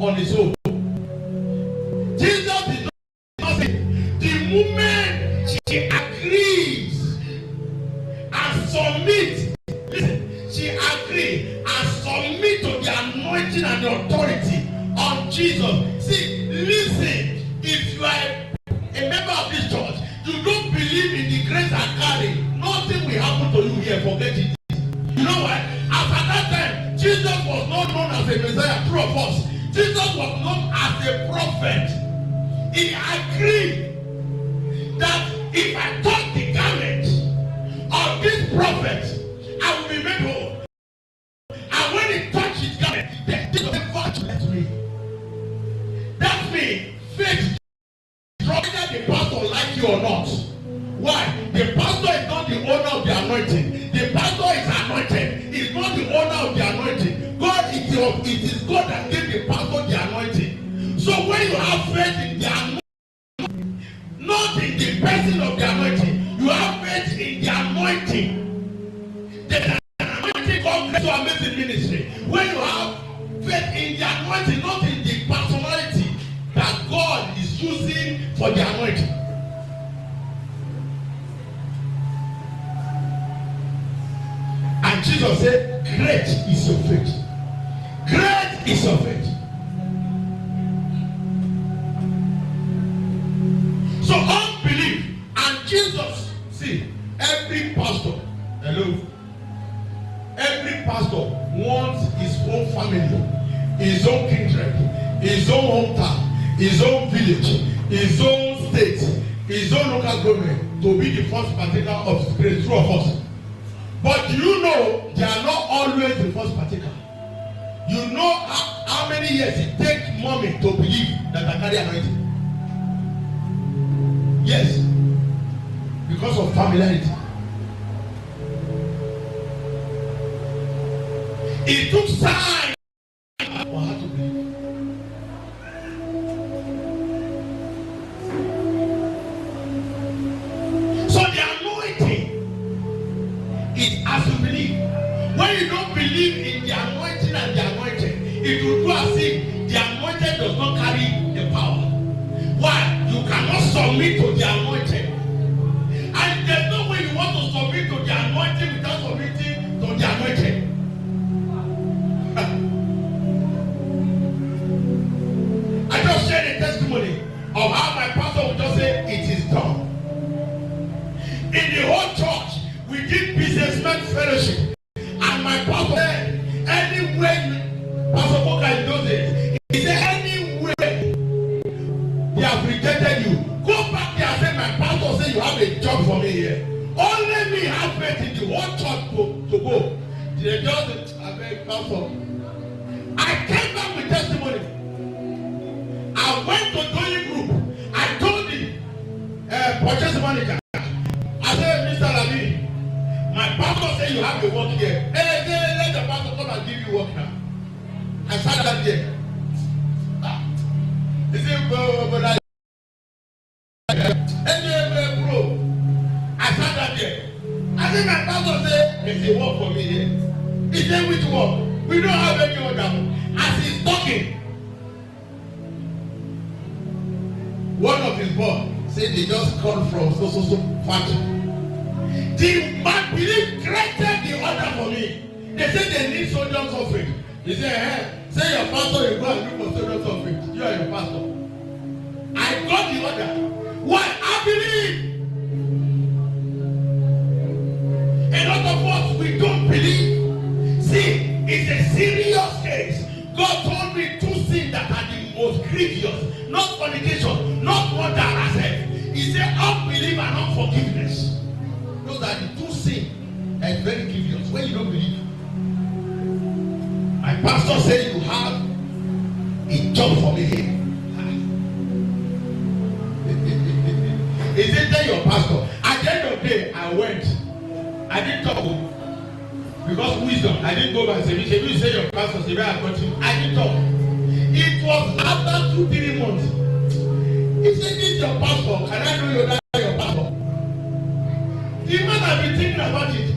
on his own. Jesus did not say, the moment she agrees and submit, listen, she agreed and submit to the anointing and the authority of Jesus. See, listen, if you are a member of this church, you don't believe in the grace and carry, nothing will happen to you here. Forget it. You know what? After that time, Jesus was not known as a Messiah, true of us. Jesus was known as a prophet. He agreed that if I touch the garment of this prophet, I will be made whole. And when he touched his garment, the devil left me. That means faith, whether the pastor like you or not. Why? The pastor is not the owner of the anointing. The pastor is anointed. He's not the owner of the anointing. It is God that gave the pastor the anointing. So when you have faith in the anointing, not in the person of the anointing, you have faith in the anointing. The anointing comes to amazing ministry. When you have faith in the anointing, not in the personality that God is using for the anointing. And Jesus said, great is your faith. Great is your faith. So unbelief and Jesus, see, every pastor, hello, every pastor wants his own family, his own kindred, his own hometown, his own village, his own state, his own local government to be the first partaker of his grace, true of us. But you know they are not always the first partaker. You know how many years it takes mommy to believe that I carry anointing. Yes, because of familiarity. It took time for her to believe. So the anointing is as you believe. When you don't believe in the anointing and the anointed, it will do as if the anointed does not carry the power. Why? You cannot submit to the anointed. And there's no way you want to submit to the anointing without submitting to the anointed. I just shared a testimony of how my pastor would just say, it is done. In the whole church, we did businessman fellowship. And my pastor said, anywhere, Pastor Boka in those days, he said, anywhere they have rejected you, go back there and say, my pastor said you have a job for me here. Only me have faith in the whole church to go. They just have a pastor. I came back with testimony. I went to Doing Group. I told the purchase manager, I said, Mr. Labi, my pastor said you have a work here. Hey, let the pastor come and give you work now. I sat down there. He said, but bro, I sat down there. I think my pastor said, there's a work for me here. He said, which work? We don't have any other. As he's talking, one of his boys said they just come from so factory. The man believe created the order for me. They said they need soldiers of it. He said, hey, say your pastor will go and look for soldiers of it. You are your pastor. I got the order. Why? I believe. A lot of us, we don't believe. See, it's a serious case. God told me 2 sins that are the most grievous. Not fornication, not murder and theft. He said unbelief and unforgiveness. Those are the 2 sins that are very grievous. When you don't believe. My pastor said you have a job for me here. He said, tell your pastor. At the end of the day, I went. I didn't talk. Because wisdom, I didn't go back and say, you say your pastor, say where I got you. I didn't talk. It was after 2-3 months. He said, this is your pastor. Can I know your pastor? The man has been thinking about it.